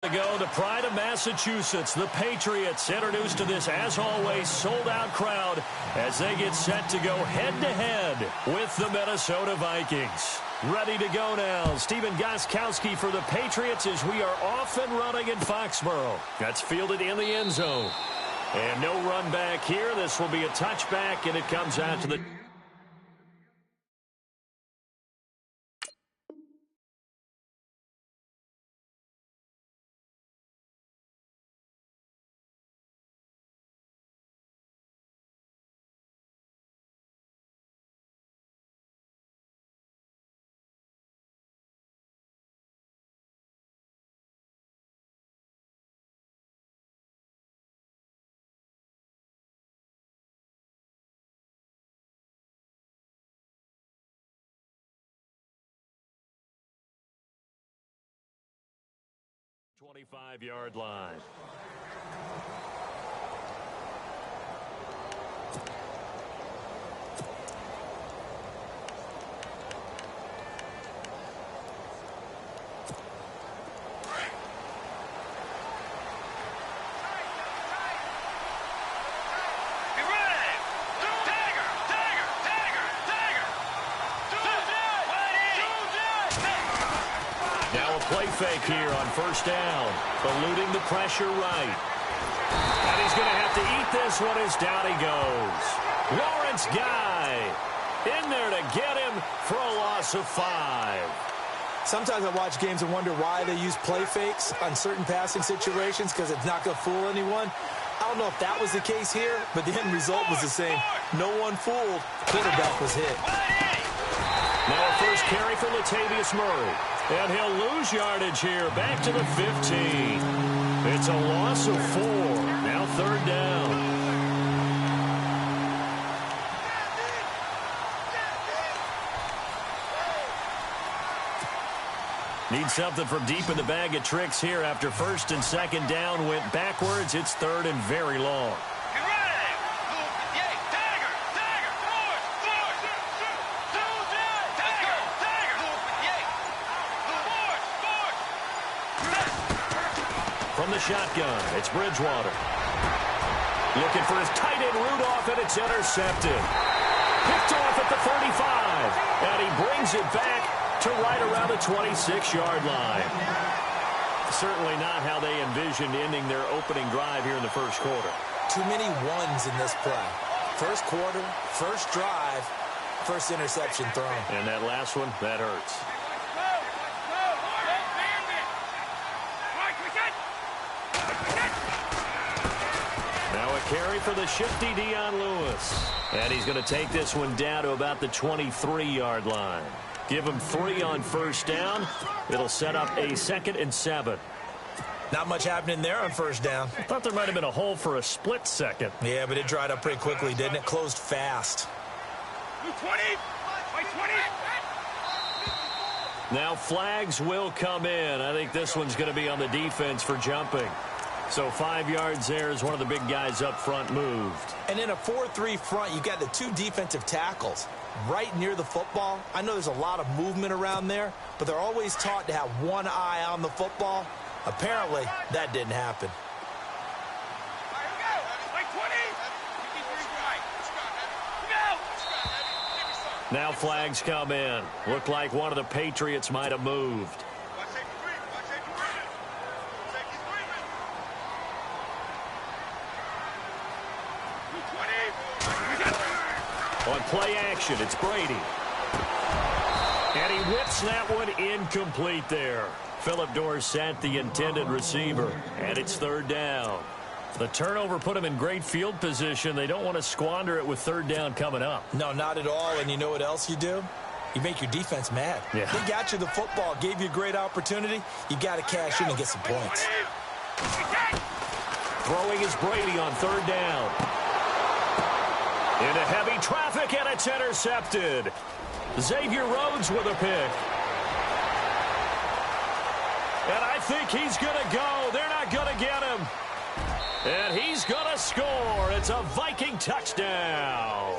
To go, the pride of Massachusetts, the Patriots, introduced to this, as always, sold-out crowd as they get set to go head-to-head with the Minnesota Vikings. Ready to go now. Stephen Gostkowski for the Patriots as we are off and running in Foxborough. That's fielded in the end zone. And no run back here. This will be a touchback, and it comes out to the... ...25-yard line. Play fake here on first down, eluding the pressure right. And he's going to have to eat this one as down he goes. Lawrence Guy in there to get him for a loss of 5. Sometimes I watch games and wonder why they use play fakes on certain passing situations because it's not going to fool anyone. I don't know if that was the case here, but the end result was the same. No one fooled. Quarterback was hit. Now a first carry for Latavius Murray. And he'll lose yardage here, back to the 15. It's a loss of 4. Now third down. Need something from deep in the bag of tricks here after first and second down went backwards. It's third and very long. From the shotgun, it's Bridgewater. Looking for his tight end Rudolph, and it's intercepted. Picked off at the 35, and he brings it back to right around the 26-yard line. Certainly not how they envisioned ending their opening drive here in the first quarter. Too many ones in this play. First quarter, first drive, first interception thrown. And that last one, that hurts. Carry for the shifty Dion Lewis. And he's going to take this one down to about the 23-yard line. Give him 3 on first down. It'll set up a 2nd and 7. Not much happening there on first down. I thought there might have been a hole for a split second. Yeah, but it dried up pretty quickly, didn't it? Closed fast. 20. Now flags will come in. I think this one's going to be on the defense for jumping. So 5 yards there as one of the big guys up front moved. And in a 4-3 front, you got the 2 defensive tackles right near the football. I know there's a lot of movement around there, but they're always taught to have one eye on the football. Apparently, that didn't happen. Now flags come in. Looked like one of the Patriots might have moved. On play action, it's Brady. And he whips that one incomplete there. Philip Dorsett, the intended receiver. And it's third down. The turnover put him in great field position. They don't want to squander it with third down coming up. No, not at all. And you know what else you do? You make your defense mad. Yeah. They got you the football, gave you a great opportunity. You got to cash in and get some points. Throwing is Brady on third down. Into heavy traffic, and it's intercepted. Xavier Rhodes with a pick. And I think he's going to go. They're not going to get him. And he's going to score. It's a Viking touchdown.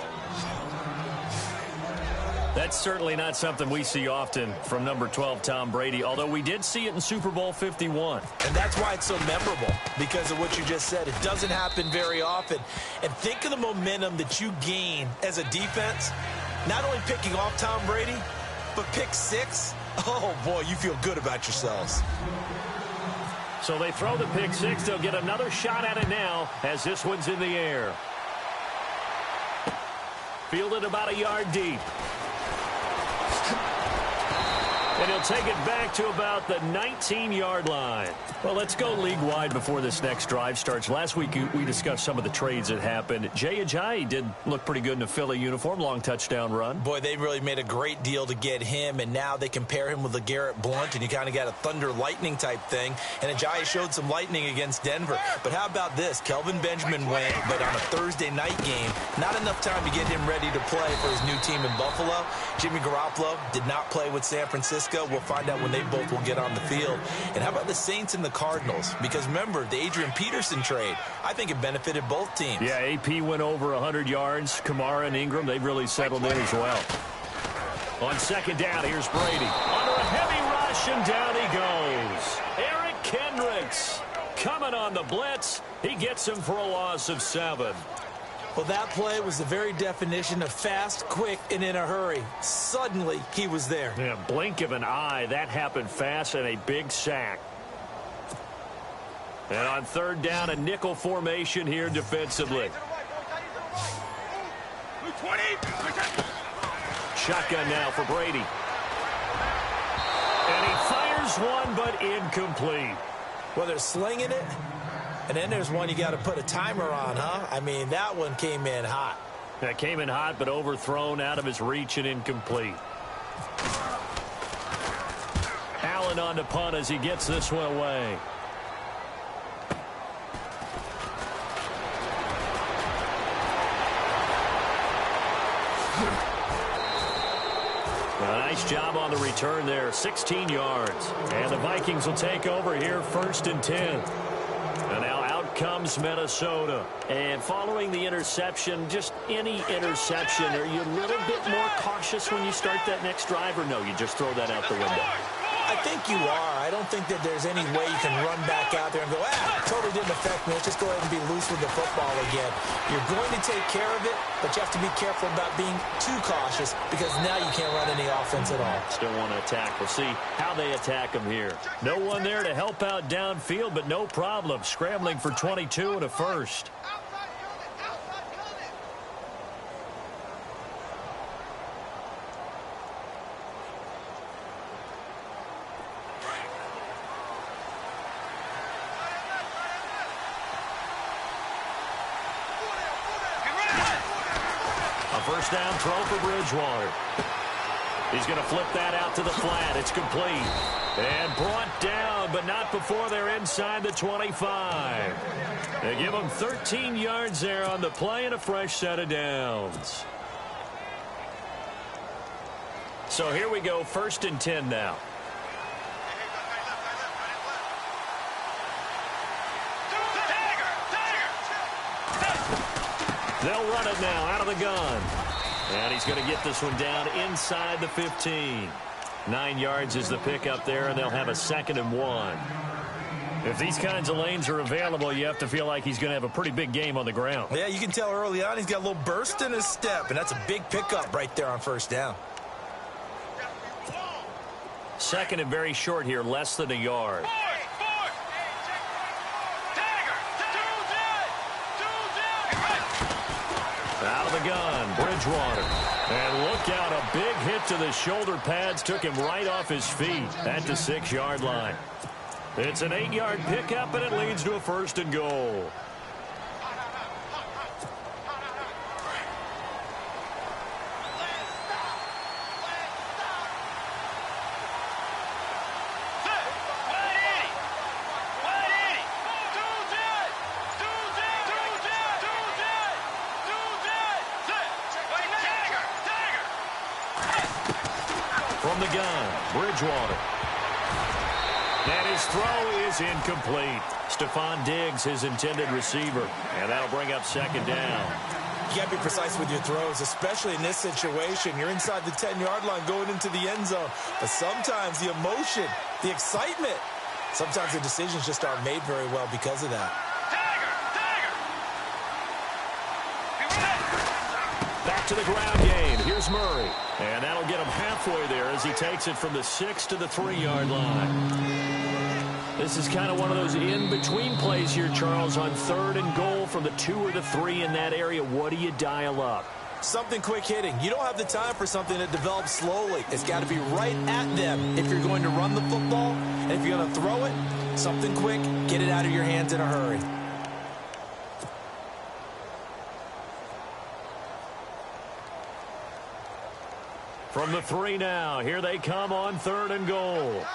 That's certainly not something we see often from number 12, Tom Brady, although we did see it in Super Bowl 51. And that's why it's so memorable, because of what you just said. It doesn't happen very often. And think of the momentum that you gain as a defense, not only picking off Tom Brady, but pick 6. Oh, boy, you feel good about yourselves. So they throw the pick 6. They'll get another shot at it now as this one's in the air. Fielded about a yard deep. And he'll take it back to about the 19-yard line. Well, let's go league-wide before this next drive starts. Last week, we discussed some of the trades that happened. Jay Ajayi did look pretty good in a Philly uniform, long touchdown run. Boy, they really made a great deal to get him, and now they compare him with LeGarrette Blount, and you kind of got a thunder-lightning type thing. And Ajayi showed some lightning against Denver. But how about this? Kelvin Benjamin went, but on a Thursday night game, not enough time to get him ready to play for his new team in Buffalo. Jimmy Garoppolo did not play with San Francisco. We'll find out when they both will get on the field. And how about the Saints and the Cardinals? Because remember, the Adrian Peterson trade, I think it benefited both teams. Yeah, AP went over 100 yards. Kamara and Ingram, they've really settled in as well. On second down, here's Brady. Under a heavy rush, and down he goes. Eric Kendricks coming on the blitz. He gets him for a loss of 7. Well, that play was the very definition of fast, quick, and in a hurry. Suddenly, he was there. Yeah, blink of an eye. That happened fast, and a big sack. And on third down, a nickel formation here defensively. Shotgun now for Brady. And he fires one, but incomplete. Well, they're slinging it. And then there's one you got to put a timer on, huh? I mean, that one came in hot. That came in hot, but overthrown, out of his reach, and incomplete. Allen on to punt as he gets this one away. A nice job on the return there, 16 yards. And the Vikings will take over here, 1st and 10. And now out comes Minnesota. And following the interception, just any interception, are you a little bit more cautious when you start that next drive, or no, you just throw that out the window? I think you are. I don't think that there's any way you can run back out there and go, totally didn't affect me. Let's just go ahead and be loose with the football again. You're going to take care of it, but you have to be careful about being too cautious, because now you can't run any offense at all. Still want to attack. We'll see how they attack him here. No one there to help out downfield, but no problem. Scrambling for 22 and a first. First down throw for Bridgewater. He's going to flip that out to the flat. It's complete. And brought down, but not before they're inside the 25. They give him 13 yards there on the play and a fresh set of downs. So here we go, 1st and 10 now. They'll run it now out of the gun. And he's going to get this one down inside the 15. 9 yards is the pickup there, and they'll have a 2nd and 1. If these kinds of lanes are available, you have to feel like he's going to have a pretty big game on the ground. Yeah, you can tell early on he's got a little burst in his step, and that's a big pickup right there on 1st down. 2nd and very short here, less than a yard. Out of the gun, Bridgewater. And look out, a big hit to the shoulder pads. Took him right off his feet at the 6-yard line. It's an 8-yard pickup, and it leads to a 1st and goal. From the gun, Bridgewater. And his throw is incomplete. Stephon Diggs, his intended receiver. And that'll bring up 2nd down. You got to be precise with your throws, especially in this situation. You're inside the 10-yard line going into the end zone. But sometimes the emotion, the excitement, sometimes the decisions just aren't made very well because of that. Back to the ground game. Here's Murray. And that'll get him halfway there as he takes it from the 6 to the 3-yard line. This is kind of one of those in-between plays here, Charles, on 3rd and goal from the 2 or the 3 in that area. What do you dial up? Something quick hitting. You don't have the time for something that develops slowly. It's got to be right at them if you're going to run the football. And if you're going to throw it, something quick, get it out of your hands in a hurry. From the 3 now, here they come on 3rd and goal.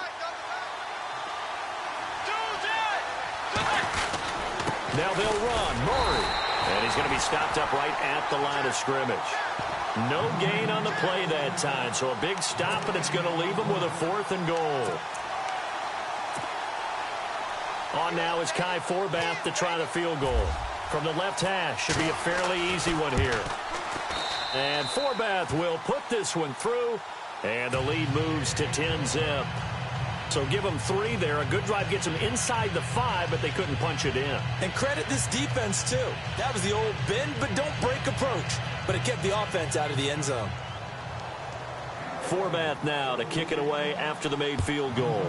Now they'll run. Murray. And he's going to be stopped up right at the line of scrimmage. No gain on the play that time, so a big stop, and it's going to leave him with a 4th and goal. On now is Kai Forbath to try the field goal. From the left hash, should be a fairly easy one here. And Forbath will put this one through, and the lead moves to 10-zip. So give them 3 there. A good drive gets them inside the 5, but they couldn't punch it in. And credit this defense, too. That was the old bend but don't break approach. But it kept the offense out of the end zone. Forbath now to kick it away after the made field goal.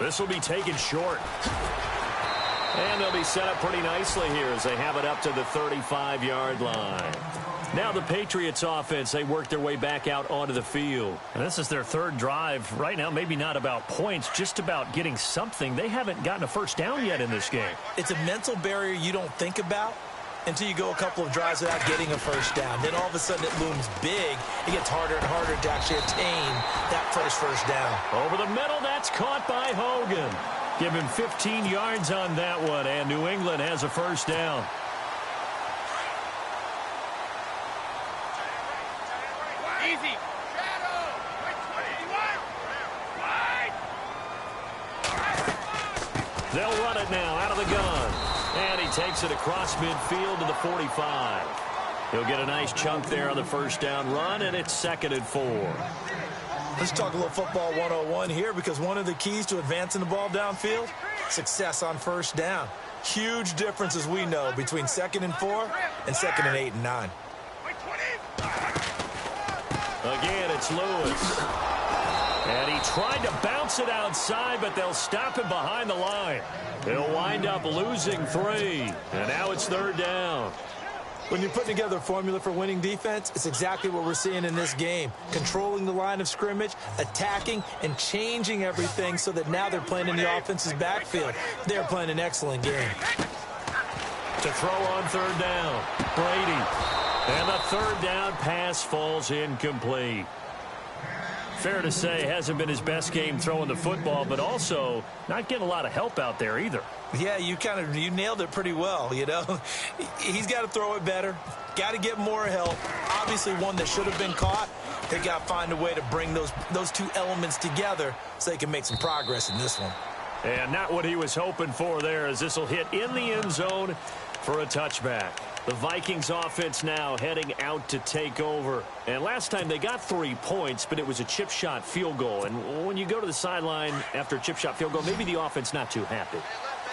This will be taken short. And they'll be set up pretty nicely here as they have it up to the 35-yard line. Now the Patriots offense, they work their way back out onto the field. And this is their 3rd drive. Right now, maybe not about points, just about getting something. They haven't gotten a first down yet in this game. It's a mental barrier you don't think about until you go a couple of drives without getting a first down. Then all of a sudden it looms big. It gets harder and harder to actually attain that first down. Over the middle, that's caught by Hogan. Give him 15 yards on that one, and New England has a first down. Easy. They'll run it now out of the gun. And he takes it across midfield to the 45. He'll get a nice chunk there on the first down run, and it's 2nd and 4. Let's talk a little football 101 here, because one of the keys to advancing the ball downfield, success on first down. Huge difference, as we know, between 2nd and 4 and 2nd and 8 and 9. Again, it's Lewis. And he tried to bounce it outside, but they'll stop him behind the line. He'll wind up losing 3. And now it's 3rd down. When you're putting together a formula for winning defense, it's exactly what we're seeing in this game. Controlling the line of scrimmage, attacking, and changing everything so that now they're playing in the offense's backfield. They're playing an excellent game. To throw on 3rd down, Brady. And the 3rd down pass falls incomplete. Fair to say, hasn't been his best game throwing the football, but also not getting a lot of help out there either. Yeah, you nailed it pretty well, you know. He's got to throw it better. Got to get more help. Obviously one that should have been caught. They got to find a way to bring those 2 elements together so they can make some progress in this one. And not what he was hoping for there, as this will hit in the end zone for a touchback. The Vikings offense now heading out to take over. And last time they got 3 points, but it was a chip shot field goal. And when you go to the sideline after a chip shot field goal, maybe the offense not too happy.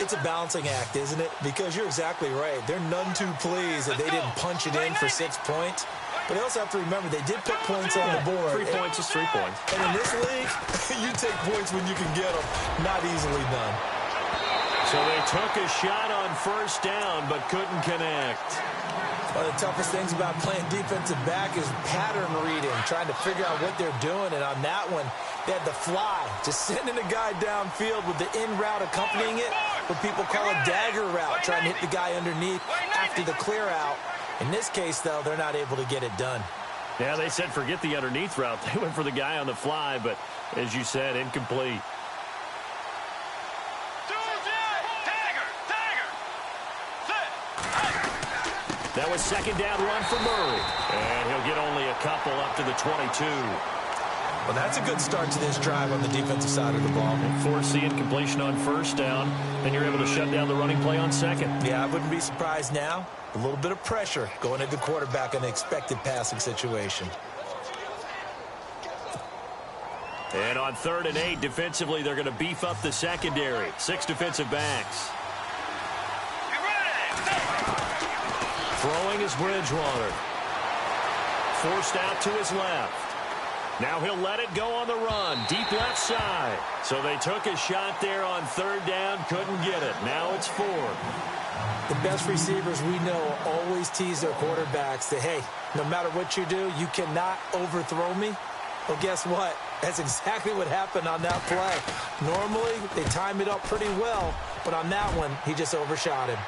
It's a balancing act, isn't it? Because you're exactly right. They're none too pleased that they didn't punch it in for 6 points. But they also have to remember they did put points on the board. 3 points is 3 points. And in this league, you take points when you can get them. Not easily done. So they took a shot on first down, but couldn't connect. One of the toughest things about playing defensive back is pattern reading, trying to figure out what they're doing. And on that one, they had the fly, just sending a guy downfield with the in route accompanying it, what people call a dagger route, trying to hit the guy underneath after the clear out. In this case, though, they're not able to get it done. Yeah, they said forget the underneath route. They went for the guy on the fly, but as you said, incomplete. That was 2nd down run for Murray. And he'll get only a couple up to the 22. Well, that's a good start to this drive on the defensive side of the ball. And force the incompletion on first down, and you're able to shut down the running play on second. Yeah, I wouldn't be surprised now. A little bit of pressure going into the quarterback in an expected passing situation. And on 3rd and 8, defensively, they're going to beef up the secondary. 6 defensive backs. Throwing is Bridgewater. Forced out to his left. Now he'll let it go on the run. Deep left side. So they took a shot there on 3rd down. Couldn't get it. Now it's 4. The best receivers we know always tease their quarterbacks that, hey, no matter what you do, you cannot overthrow me. Well, guess what? That's exactly what happened on that play. Normally, they time it up pretty well, but on that one, he just overshot him.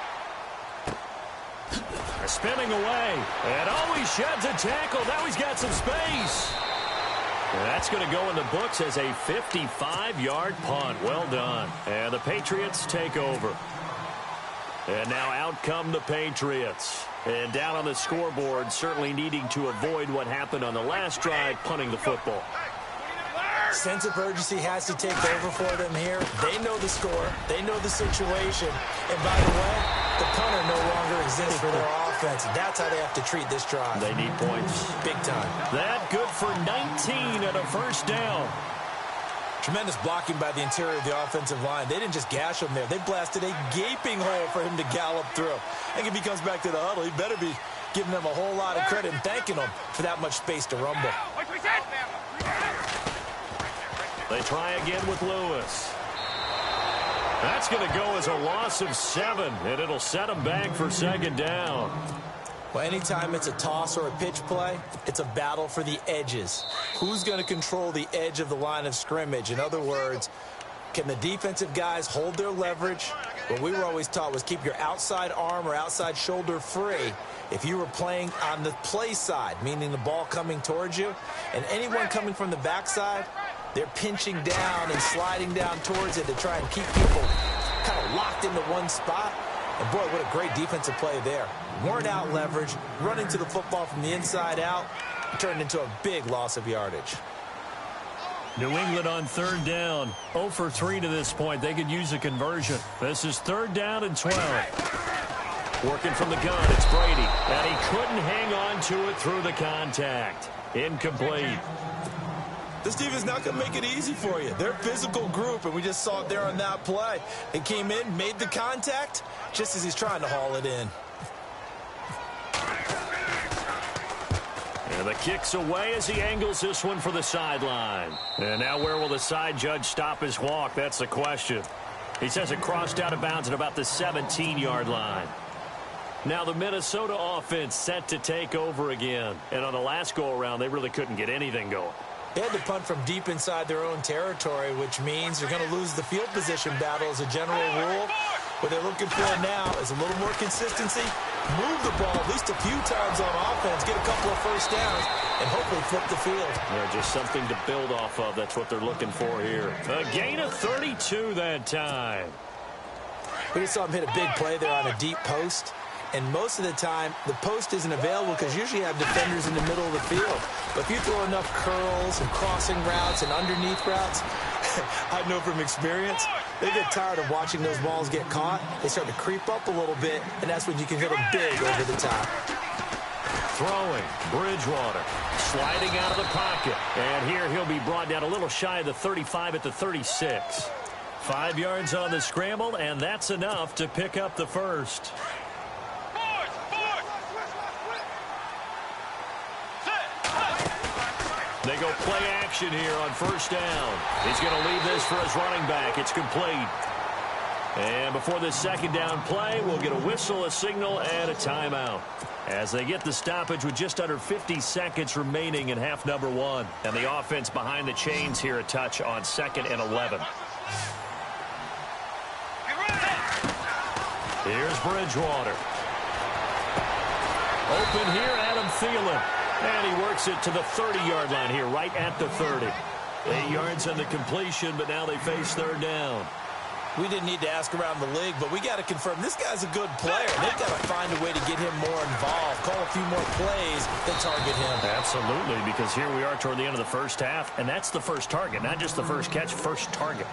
Spinning away. And he sheds a tackle. Now he's got some space. And that's going to go in the books as a 55-yard punt. Well done. And the Patriots take over. And now out come the Patriots. And down on the scoreboard, certainly needing to avoid what happened on the last drive, punting the football. Sense of urgency has to take over for them here. They know the score. They know the situation. And by the way, the punter no longer exists for their offense. That's how they have to treat this drive. They need points. Big time. That good for 19 and a first down. Tremendous blocking by the interior of the offensive line. They didn't just gash him there. They blasted a gaping hole for him to gallop through. I think if he comes back to the huddle, he better be giving them a whole lot of credit and thanking them for that much space to rumble. They try again with Lewis. That's going to go as a loss of 7, and it'll set them back for 2nd down. Well, anytime it's a toss or a pitch play, it's a battle for the edges. Who's going to control the edge of the line of scrimmage? In other words, can the defensive guys hold their leverage? What we were always taught was keep your outside arm or outside shoulder free if you were playing on the play side, meaning the ball coming towards you. And anyone coming from the backside, they're pinching down and sliding down towards it to try and keep people kind of locked into one spot. And, boy, what a great defensive play there. Worn out leverage, running to the football from the inside out, turned into a big loss of yardage. New England on 3rd down. 0 for 3 to this point. They could use a conversion. This is 3rd down and 12. Working from the gun, it's Brady. And he couldn't hang on to it through the contact. Incomplete. This defense is not going to make it easy for you. They're a physical group, and we just saw it there on that play. They came in, made the contact, just as he's trying to haul it in. And the kick's away as he angles this one for the sideline. And now where will the side judge stop his walk? That's the question. He says it crossed out of bounds at about the 17-yard line. Now the Minnesota offense set to take over again. And on the last go-around, they really couldn't get anything going. They had to punt from deep inside their own territory, which means they're going to lose the field position battle as a general rule. What they're looking for now is a little more consistency, move the ball at least a few times on offense, get a couple of first downs, and hopefully flip the field. Yeah, just something to build off of. That's what they're looking for here. A gain of 32 that time. We just saw him hit a big play there on a deep post. And most of the time, the post isn't available because usually you have defenders in the middle of the field. But if you throw enough curls and crossing routes and underneath routes, I know from experience, they get tired of watching those balls get caught. They start to creep up a little bit, and that's when you can hit them big over the top. Throwing, Bridgewater, sliding out of the pocket. And here he'll be brought down a little shy of the 35 at the 36. 5 yards on the scramble, and that's enough to pick up the first. They go play action here on first down. He's going to leave this for his running back. It's complete. And before this 2nd down play, we'll get a whistle, a signal, and a timeout. As they get the stoppage with just under 50 seconds remaining in half number 1. And the offense behind the chains here a touch on 2nd and 11. Here's Bridgewater. Open here, Adam Thielen. And he works it to the 30-yard line here, right at the 30. 8 yards on the completion, but now they face 3rd down. We didn't need to ask around the league, but we got to confirm this guy's a good player. They've got to find a way to get him more involved, call a few more plays that target him. Absolutely, because here we are toward the end of the first half, and that's the first target, not just the first catch, first target.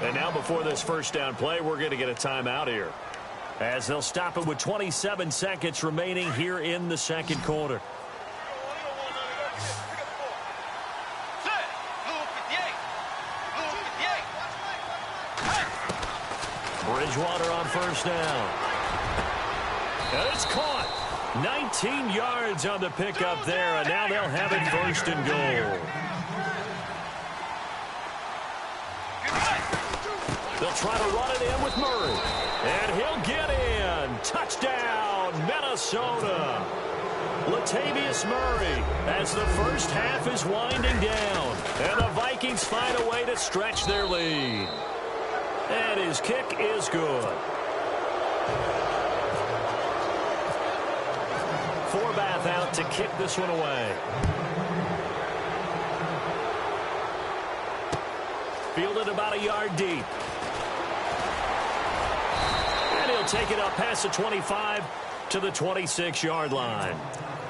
And now before this first down play, we're going to get a timeout here, as they'll stop it with 27 seconds remaining here in the second quarter. Bridgewater on first down. And it's caught. 19 yards on the pickup there, and now they'll have it first and goal. They'll try to run it in with Murray. And he'll get in. Touchdown, Minnesota. Latavius Murray as the first half is winding down. And the Vikings find a way to stretch their lead. And his kick is good. Forbath out to kick this one away. Fielded about a yard deep. And he'll take it up past the 25 to the 26-yard line.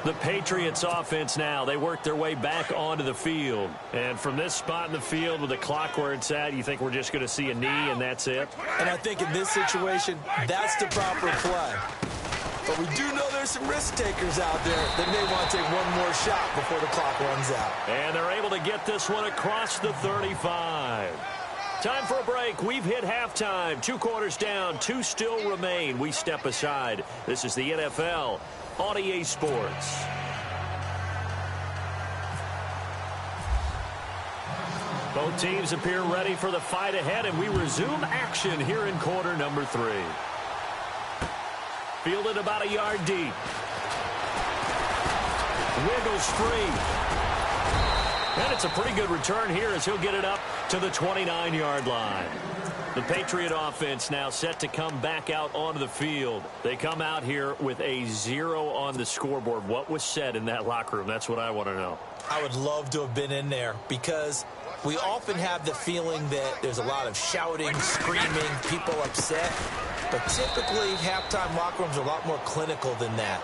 The Patriots offense now, they work their way back onto the field. And from this spot in the field with the clock where it's at, you think we're just going to see a knee and that's it? And I think in this situation, that's the proper play. But we do know there's some risk takers out there that may want to take one more shot before the clock runs out. And they're able to get this one across the 35. Time for a break. We've hit halftime. 2 quarters down, 2 still remain. We step aside. This is the NFL on EA Sports. Both teams appear ready for the fight ahead, and we resume action here in quarter number 3. Fielded about a yard deep. Wiggles free. And it's a pretty good return here as he'll get it up to the 29-yard line. The Patriot offense now set to come back out onto the field. They come out here with a 0 on the scoreboard. What was said in that locker room? That's what I want to know. I would love to have been in there because we often have the feeling that there's a lot of shouting, screaming, people upset. But typically, halftime locker rooms are a lot more clinical than that.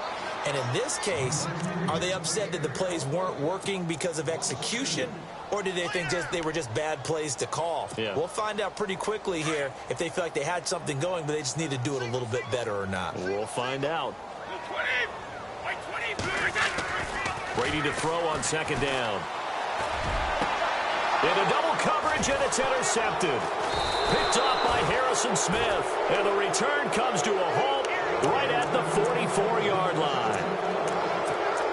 And in this case, are they upset that the plays weren't working because of execution? Or do they think they were just bad plays to call? Yeah. We'll find out pretty quickly here if they feel like they had something going, but they just need to do it a little bit better or not. We'll find out. Brady to throw on second down. Into double coverage, and it's intercepted. Picked off by Harrison Smith. And the return comes to a halt right at the 44-yard line.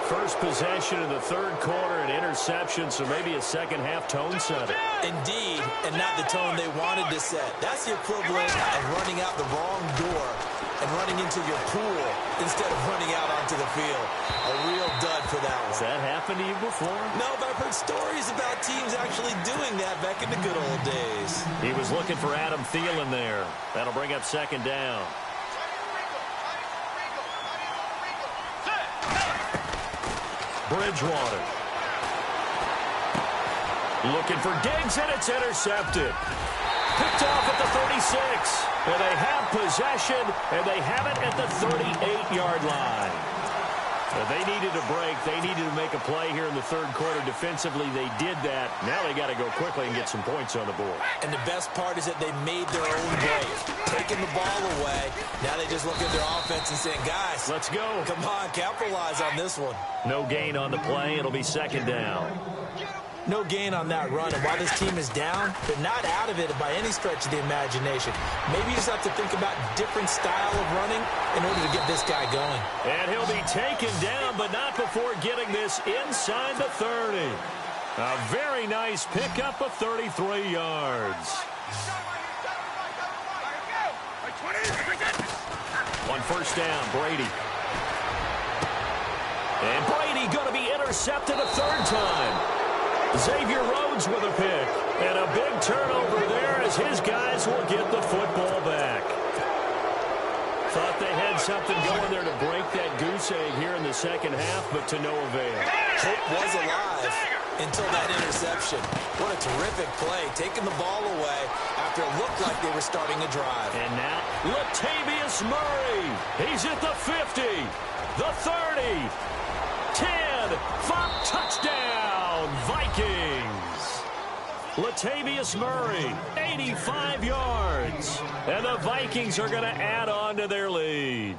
First possession in the third quarter, an interception, so maybe a second-half tone setter. Indeed, and not the tone they wanted to set. That's the equivalent of running out the wrong door and running into your pool instead of running out onto the field. A real dud for that one. Has that happened to you before? No, but I've heard stories about teams actually doing that back in the good old days. He was looking for Adam Thielen there. That'll bring up second down. Bridgewater. Looking for Diggs, and it's intercepted. Picked off at the 36. And they have possession, and they have it at the 38-yard line. They needed a break. They needed to make a play here in the third quarter. Defensively, they did that. Now they got to go quickly and get some points on the board. And the best part is that they made their own break. Taking the ball away. Now they just look at their offense and saying, guys, let's go. Come on, capitalize on this one. No gain on the play. It'll be second down. No gain on that run, and while this team is down, they're not out of it by any stretch of the imagination. Maybe you just have to think about different style of running in order to get this guy going. And he'll be taken down, but not before getting this inside the 30. A very nice pickup of 33 yards. On first down, Brady. And Brady going to be intercepted a third time. Xavier Rhodes with a pick. And a big turnover there as his guys will get the football back. Thought they had something going there to break that goose egg here in the second half, but to no avail. Hope was alive. until that interception. What a terrific play, taking the ball away after it looked like they were starting a drive. And now, Latavius Murray. He's at the 50, the 30, 10, 5, touchdown, Vikings. Latavius Murray, 85 yards. And the Vikings are going to add on to their lead.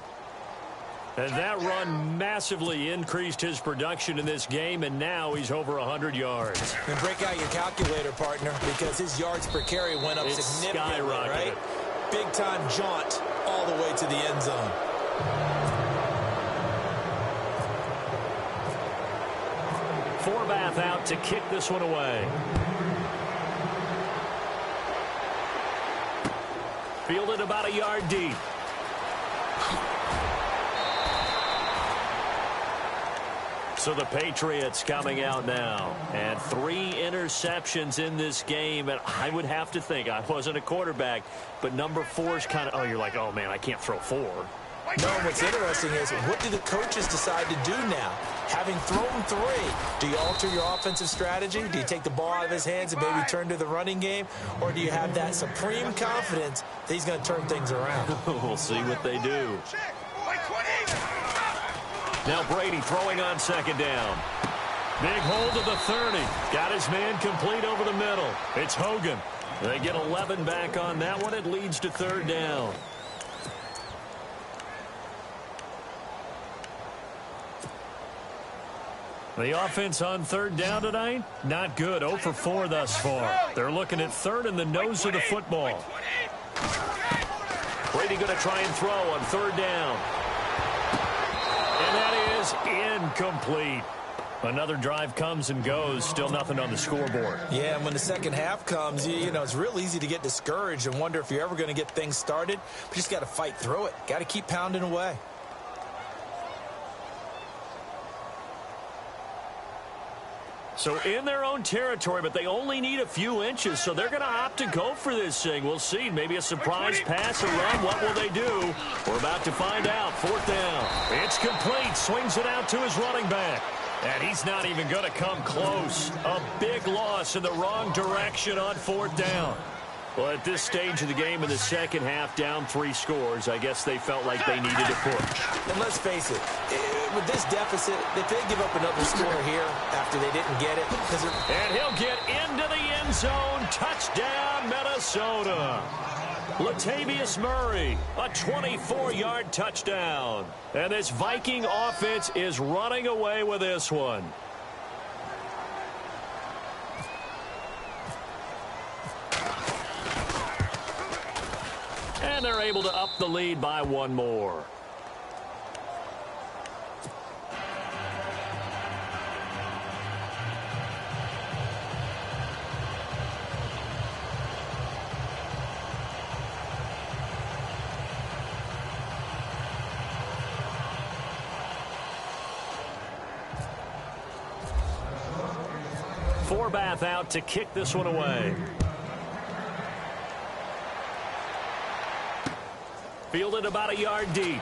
And that run massively increased his production in this game, and now he's over 100 yards. And break out your calculator, partner, because his yards per carry went up significantly, right? Big-time jaunt all the way to the end zone. Forbath out to kick this one away. Fielded about a yard deep. So the Patriots coming out now. And 3 interceptions in this game. And I would have to think, I wasn't a quarterback, but number 4 is kind of, oh, you're like, oh, man, I can't throw 4. No, what's interesting is, what do the coaches decide to do now? Having thrown 3, do you alter your offensive strategy? Do you take the ball out of his hands and maybe turn to the running game? Or do you have that supreme confidence that he's going to turn things around? We'll see what they do. Now Brady throwing on second down. Big hold of the 30. Got his man complete over the middle. It's Hogan. They get 11 back on that one. It leads to third down. The offense on third down tonight, not good. 0 for 4 thus far. They're looking at third in the nose of the football. Brady going to try and throw on third down. And that is incomplete. Another drive comes and goes. Still nothing on the scoreboard. Yeah, and when the second half comes, you know, it's real easy to get discouraged and wonder if you're ever going to get things started. But you just got to fight through it. Got to keep pounding away. So in their own territory, but they only need a few inches, so they're going to opt to go for this thing. We'll see. Maybe a surprise pass or run. What will they do? We're about to find out. Fourth down. It's complete. Swings it out to his running back. And he's not even going to come close. A big loss in the wrong direction on fourth down. Well, at this stage of the game in the second half, down 3 scores, I guess they felt like they needed to push. And let's face it, with this deficit, if they give up another score here after they didn't get it. And he'll get into the end zone. Touchdown, Minnesota. Latavius Murray, a 24-yard touchdown. And this Viking offense is running away with this one. And they're able to up the lead by 1 more. Forbath out to kick this one away. Fielded about a yard deep.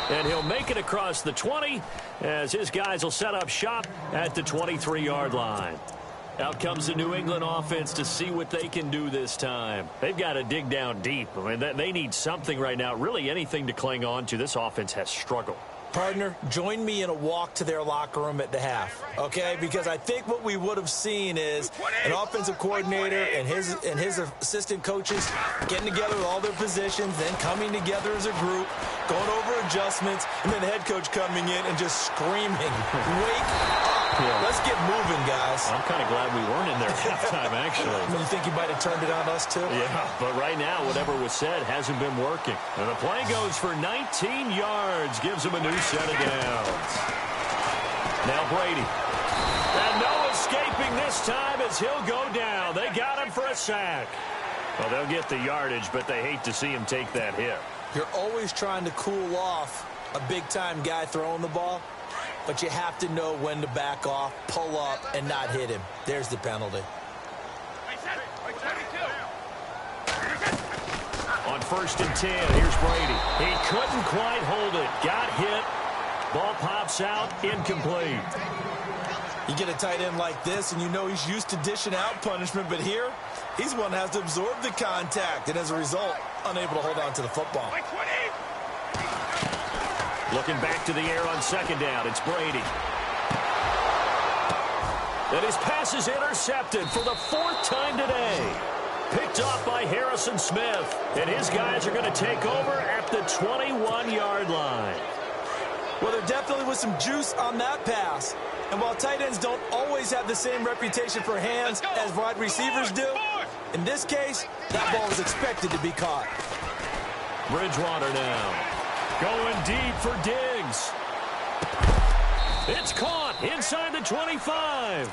And he'll make it across the 20 as his guys will set up shop at the 23-yard line. Out comes the New England offense to see what they can do this time. They've got to dig down deep. I mean, they need something right now, really anything to cling on to. This offense has struggled. Partner, join me in a walk to their locker room at the half, okay? Because I think what we would have seen is an offensive coordinator and his assistant coaches getting together with all their positions, then coming together as a group, going over adjustments, and then the head coach coming in and just screaming, "Wake up! Yeah. Let's get moving, guys." I'm kind of glad we weren't in there at halftime, actually. You think you might have turned it on us, too? Yeah, but right now, whatever was said hasn't been working. And the play goes for 19 yards, gives him a new set of downs. Now Brady. And no escaping this time as he'll go down. They got him for a sack. Well, they'll get the yardage, but they hate to see him take that hit. You're always trying to cool off a big-time guy throwing the ball, but you have to know when to back off, pull up, and not hit him. There's the penalty. On 1st and 10, here's Brady. He couldn't quite hold it. Got hit. Ball pops out, incomplete. You get a tight end like this, and you know he's used to dishing out punishment, but here, he's one that has to absorb the contact, and as a result, unable to hold on to the football. Looking back to the air on second down, it's Brady. And his pass is intercepted for the 4th time today. Picked off by Harrison Smith, and his guys are going to take over at the 21-yard line. Well, there definitely was some juice on that pass. And while tight ends don't always have the same reputation for hands as wide receivers do, in this case, that ball was expected to be caught. Bridgewater now. Going deep for Diggs. It's caught inside the 25.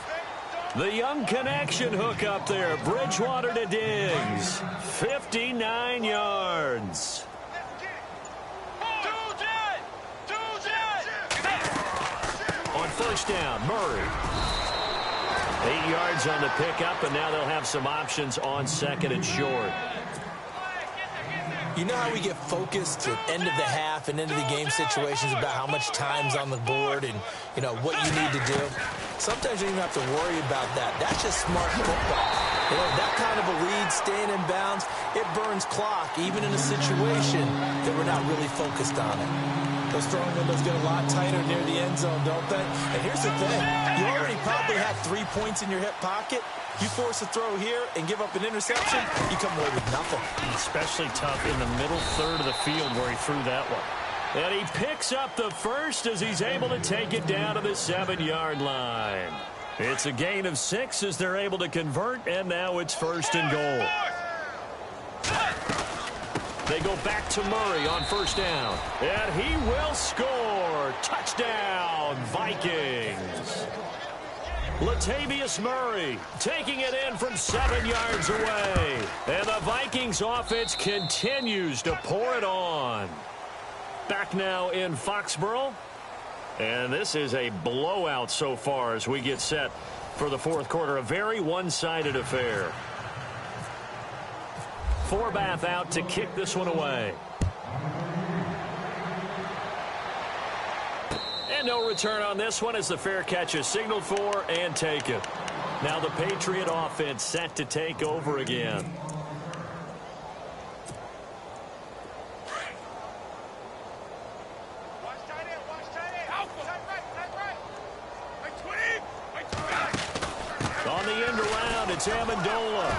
The young connection hook up there. Bridgewater to Diggs. 59 yards. On first down, Murray. 8 yards on the pickup, and now they'll have some options on second and short. You know how we get focused at end of the half and end of the game situations about how much time's on the board and, you know, what you need to do? Sometimes you don't even have to worry about that. That's just smart football. You know, that kind of a lead, staying in bounds, it burns clock, even in a situation that we're not really focused on it. Those throwing windows get a lot tighter near the end zone, don't they? And here's the thing. You already probably have 3 points in your hip pocket. You force a throw here and give up an interception, you come away with nothing. Especially tough in the middle third of the field where he threw that one. And he picks up the first as he's able to take it down to the 7-yard line. It's a gain of 6 as they're able to convert, and now it's 1st and goal. They go back to Murray on first down. And he will score. Touchdown, Vikings. Latavius Murray taking it in from 7 yards away. And the Vikings offense continues to pour it on. Back now in Foxborough. And this is a blowout so far as we get set for the 4th quarter. A very one-sided affair. Forbath out to kick this one away. And no return on this one as the fair catch is signaled for and taken. Now the Patriot offense set to take over again. On the end around, it's Amendola.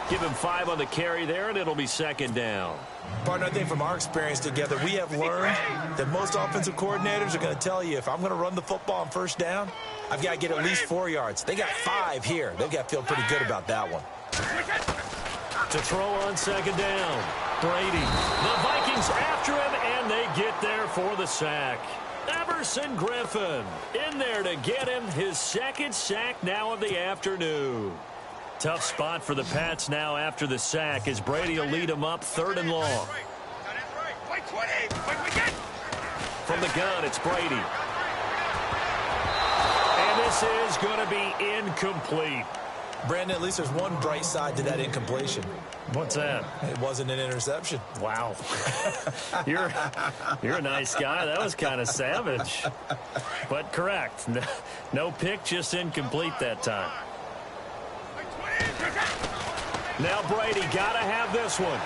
Give him 5 on the carry there, and it'll be 2nd down. Partner, I think from our experience together, we have learned that most offensive coordinators are going to tell you, if I'm going to run the football on first down, I've got to get at least 4 yards. They got 5 here. They've got to feel pretty good about that one. To throw on 2nd down, Brady. The Vikings after him, and they get there for the sack. Everson Griffin in there to get him his 2nd sack now of the afternoon. Tough spot for the Pats now after the sack as Brady will lead them up 3rd and long. From the gun, it's Brady. And this is going to be incomplete. Brandon, at least there's one bright side to that incompletion. What's that? It wasn't an interception. Wow. You're a nice guy. That was kind of savage. But correct. No pick, just incomplete that time. Now Brady got to have this one.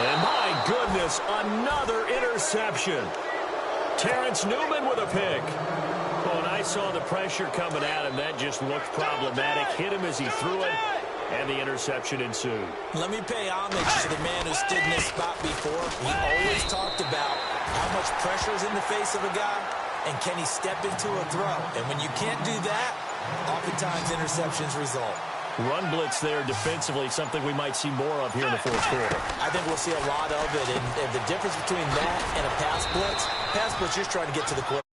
And my goodness, another interception. Terrence Newman with a pick. When I saw the pressure coming at him, that just looked problematic. Hit him as he threw it, and the interception ensued. Let me pay homage to the man who stood in this spot before. He always talked about how much pressure is in the face of a guy, and can he step into a throw. And when you can't do that, oftentimes interceptions result. Run blitz there defensively, something we might see more of here in the 4th quarter. I think we'll see a lot of it. And the difference between that and a pass blitz, you're just trying to get to the quarterback.